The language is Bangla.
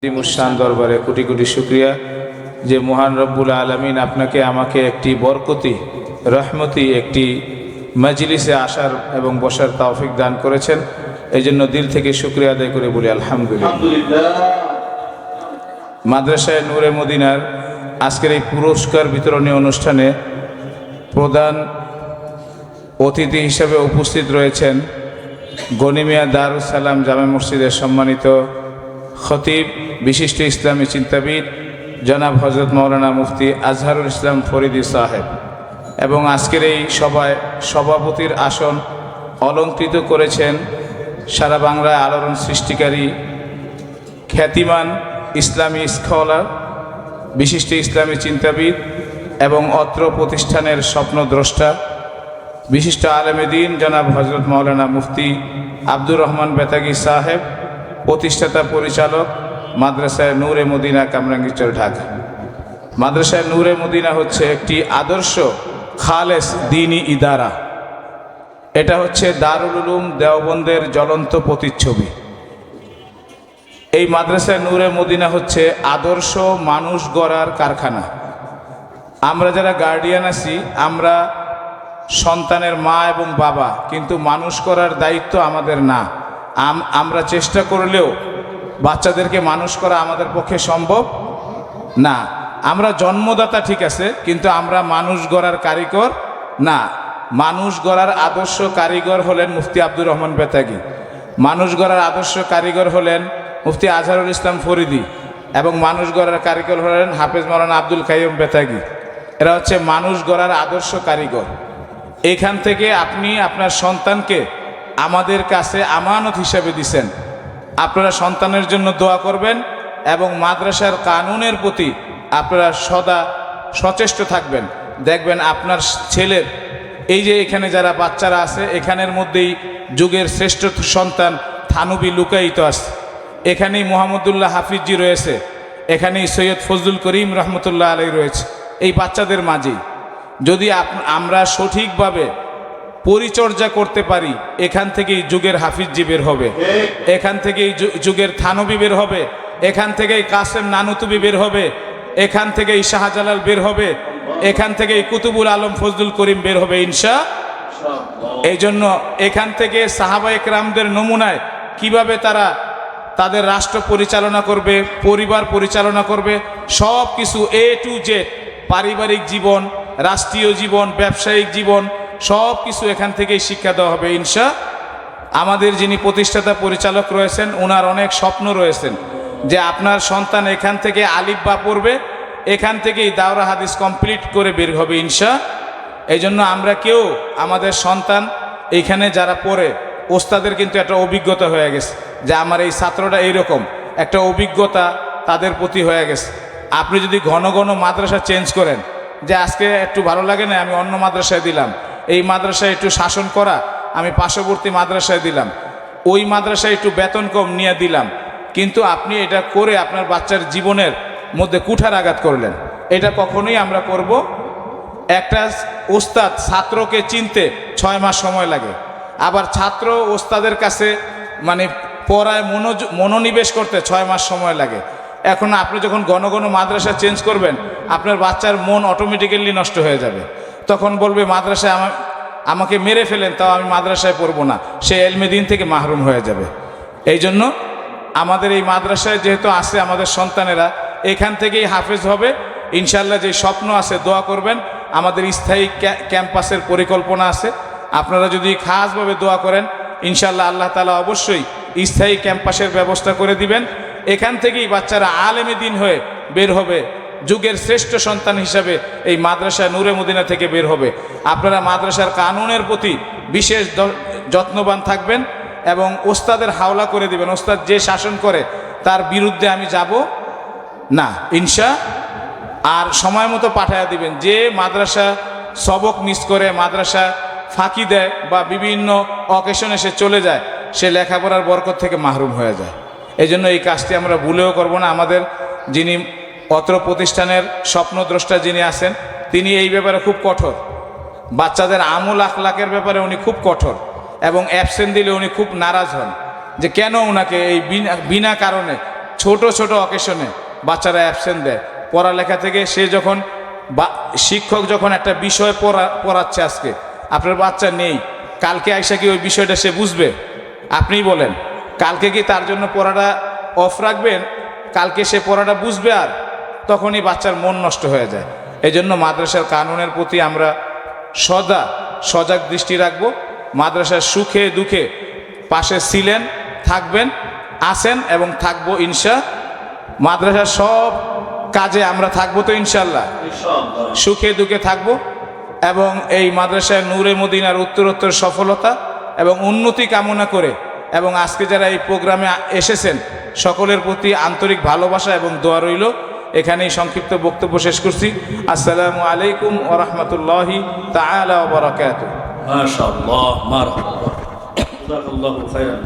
মুশান দরবারে কোটি কোটি শুকরিয়া যে মহান রব্বুল আলামিন আপনাকে আমাকে একটি বরকতি রহমতি একটি মজলিসে আসার এবং বসার তৌফিক দান করেছেন। এই জন্য দিল থেকে শুকরিয়া আদায় করে বলি আলহামদুলিল্লাহ। মাদ্রাসায়ে নূরে মদিনার আজকের এই পুরস্কার বিতরণী অনুষ্ঠানে প্রধান অতিথি হিসেবে উপস্থিত রয়েছেন গনিমিয়া দারুস সালাম জামে মসজিদের সম্মানিত খতিব বিশিষ্ট ইসলামী চিন্তাবিদ জনাব হজরত মৌলানা মুফতি আজহারুল ইসলাম ফরিদি সাহেব, এবং আজকের এই সভায় সভাপতির আসন অলঙ্কৃত করেছেন সারা বাংলায় আলোড়ন সৃষ্টিকারী খ্যাতিমান ইসলামী স্কলার বিশিষ্ট ইসলামী চিন্তাবিদ এবং অত্র প্রতিষ্ঠানের স্বপ্নদ্রষ্টা বিশিষ্ট আলেমে দ্বীন জনাব হজরত মৌলানা মুফতি আব্দুর রহমান বেতাগী সাহেব, প্রতিষ্ঠাতা পরিচালক মাদ্রাসায়ে নূরে মদিনা কামরাঙ্গীরচর ঢাকা। মাদ্রাসায়ে নূরে মদিনা হচ্ছে একটি আদর্শ খালেস দ্বীনি ইদারা। এটা হচ্ছে দারুল উলুম দেওবন্দের জ্বলন্ত প্রতিচ্ছবি। এই মাদ্রাসায়ে নূরে মদিনা হচ্ছে আদর্শ মানুষ গড়ার কারখানা। আমরা যারা গার্ডিয়ান আছি আমরা সন্তানের মা এবং বাবা, কিন্তু মানুষ করার দায়িত্ব আমাদের না। আমরা চেষ্টা করলেও বাচ্চাদেরকে মানুষ করা আমাদের পক্ষে সম্ভব না। আমরা জন্মদাতা ঠিক আছে, কিন্তু আমরা মানুষ গড়ার কারিগর না। মানুষ গড়ার আদর্শ কারিগর হলেন মুফতি আব্দুর রহমান বেতাগী, মানুষ গড়ার আদর্শ কারিগর হলেন মুফতি আজহারুল ইসলাম ফরিদি, এবং মানুষ গড়ার কারিগর হলেন হাফেজ মৌলানা আব্দুল কাইয়ুম বেতাগী। এরা হচ্ছে মানুষ গড়ার আদর্শ কারিগর। এখান থেকে আপনি আপনার সন্তানকে আমাদের কাছে আমানত হিসেবে দিছেন। আপনারা সন্তানের জন্য দোয়া করবেন এবং মাদ্রাসার কানুনের প্রতি আপনারা সদা সচেষ্ট থাকবেন। দেখবেন আপনার ছেলের এই যে এখানে যারা বাচ্চারা আছে এখানের মধ্যেই যুগের শ্রেষ্ঠ সন্তান থানুবি লুকায়িত আছে। এখানেই মোহাম্মদুল্লাহ হাফিজি রয়েছে, এখানেই সৈয়দ ফজলুল করিম রহমতুল্লাহ আলাই রয়েছে। এই বাচ্চাদের মাঝেই যদি আমরা সঠিকভাবে পরিচর্যা করতে পারি, এখান থেকেই যুগের হাফিজি বের হবে, এখান থেকেই যুগের থানবী বের হবে, এখান থেকেই কাসেম নানুতুবি বের হবে, এখান থেকেই শাহজালাল বের হবে, এখান থেকেই কুতুবুল আলম ফজলুল করিম বের হবে ইনশাআল্লাহ। এই জন্য এখান থেকে সাহাবায়ে কেরামদের নমুনায় কিভাবে তারা তাদের রাষ্ট্র পরিচালনা করবে, পরিবার পরিচালনা করবে, সব কিছু A to Z, পারিবারিক জীবন, রাষ্ট্রীয় জীবন, ব্যবসায়িক জীবন, সব কিছু এখান থেকেই শিক্ষা দেওয়া হবে ইনশাআল্লাহ। আমাদের যিনি প্রতিষ্ঠাতা পরিচালক রয়েছেন ওনার অনেক স্বপ্ন রয়েছেন যে আপনার সন্তান এখান থেকে আলিফ বা পড়বে, এখান থেকেই দাওরা হাদিস কমপ্লিট করে বের হবে ইনশাআল্লাহ। এই জন্য আমরা কেউ আমাদের সন্তান এইখানে যারা পড়ে ওস্তাদের কিন্তু একটা অভিজ্ঞতা হয়ে গেছে যে আমার এই ছাত্রটা এইরকম একটা অভিজ্ঞতা তাদের প্রতি হয়ে গেছে। আপনি যদি ঘন ঘন মাদ্রাসা চেঞ্জ করেন, যে আজকে একটু ভালো লাগে না আমি অন্য মাদ্রাসায় দিলাম, এই মাদ্রাসায় একটু শাসন করা আমি পার্শ্ববর্তী মাদ্রাসায় দিলাম, ওই মাদ্রাসায় একটু বেতন কম নিয়ে দিলাম, কিন্তু আপনি এটা করে আপনার বাচ্চার জীবনের মধ্যে কুঠার আঘাত করলেন। এটা কখনোই আমরা করব। একটা ওস্তাদ ছাত্রকে চিনতে 6 মাস সময় লাগে, আবার ছাত্র ওস্তাদের কাছে মানে পড়ায় মনোনিবেশ করতে 6 মাস সময় লাগে। এখন আপনি যখন ঘন ঘন মাদ্রাসা চেঞ্জ করবেন আপনার বাচ্চার মন অটোমেটিক্যালি নষ্ট হয়ে যাবে। তখন বলবে মাদ্রাসায় আমাকে মেরে ফেলেন তাও আমি মাদ্রাসায় পড়বো না, সে এলমে দ্বীন থেকে মাহরুম হয়ে যাবে। এই জন্য আমাদের এই মাদ্রাসায় যেহেতু আছে আমাদের সন্তানেরা এখান থেকেই হাফেজ হবে ইনশাআল্লাহ। যে স্বপ্ন আছে দোয়া করবেন। আমাদের স্থায়ী ক্যাম্পাসের পরিকল্পনা আছে, আপনারা যদি খাসভাবে দোয়া করেন ইনশাআল্লাহ আল্লাহ তাআলা অবশ্যই স্থায়ী ক্যাম্পাসের ব্যবস্থা করে দিবেন। এখান থেকেই বাচ্চারা আলেমে দ্বীন হয়ে বের হবে, যুগের শ্রেষ্ঠ সন্তান হিসাবে এই মাদ্রাসা নূরে মদিনা থেকে বের হবে। আপনারা মাদ্রাসার কানুনের প্রতি বিশেষ যত্নবান থাকবেন এবং ওস্তাদের হাওলা করে দিবেন। ওস্তাদ যে শাসন করে তার বিরুদ্ধে আমি যাব না আর সময় মতো পাঠায়া দিবেন। যে মাদ্রাসা সবক মিস করে, মাদ্রাসা ফাঁকি দেয় বা বিভিন্ন অকেশনে সে চলে যায়, সে লেখাপড়ার বরকত থেকে মাহরুম হয়ে যায়। এই জন্য এই কাজটি আমরা ভুলেও করব না। আমাদের যিনি অত্র প্রতিষ্ঠানের স্বপ্নদ্রষ্টা যিনি আছেন তিনি এই ব্যাপারে খুব কঠোর। বাচ্চাদের আমল আখলাকের ব্যাপারে উনি খুব কঠোর এবং অ্যাবসেন্ট দিলে উনি খুব নারাজ হন যে কেন ওনাকে এই বিনা কারণে ছোট ছোট অকেশনে বাচ্চারা অ্যাবসেন্ট দেয় পড়ালেখা থেকে। সে যখন শিক্ষক যখন একটা বিষয় পড়াচ্ছে, আজকে আপনার বাচ্চা নেই, কালকে আইসা কি ওই বিষয়টা সে বুঝবে? আপনিই বলেন, কালকে কি তার জন্য পড়াটা অফ রাখবেন? কালকে সে পড়াটা বুঝবে, আর তখনই বাচ্চার মন নষ্ট হয়ে যায়। এই জন্য মাদ্রাসার কানুনের প্রতি আমরা সজাগ দৃষ্টি রাখব। মাদ্রাসার সুখে দুঃখে পাশে ছিলেন, থাকবেন, আছেন এবং থাকবো ইনশা। মাদ্রাসার সব কাজে আমরা থাকবো তো ইনশাল্লাহ, সুখে দুঃখে থাকবো। এবং এই মাদ্রাসায় নূরে মদিনার উত্তরোত্তর সফলতা এবং উন্নতি কামনা করে, এবং আজকে যারা এই প্রোগ্রামে এসেছেন সকলের প্রতি আন্তরিক ভালোবাসা এবং দোয়া রইল। এখানেই সংক্ষিপ্ত বক্তব্য শেষ করছি। আসসালামু আলাইকুম ওয়া রাহমাতুল্লাহি তাআলা ওয়া বারাকাতুহু। মাশাআল্লাহ, মারহাবা, জাযাকাল্লাহু খাইরান।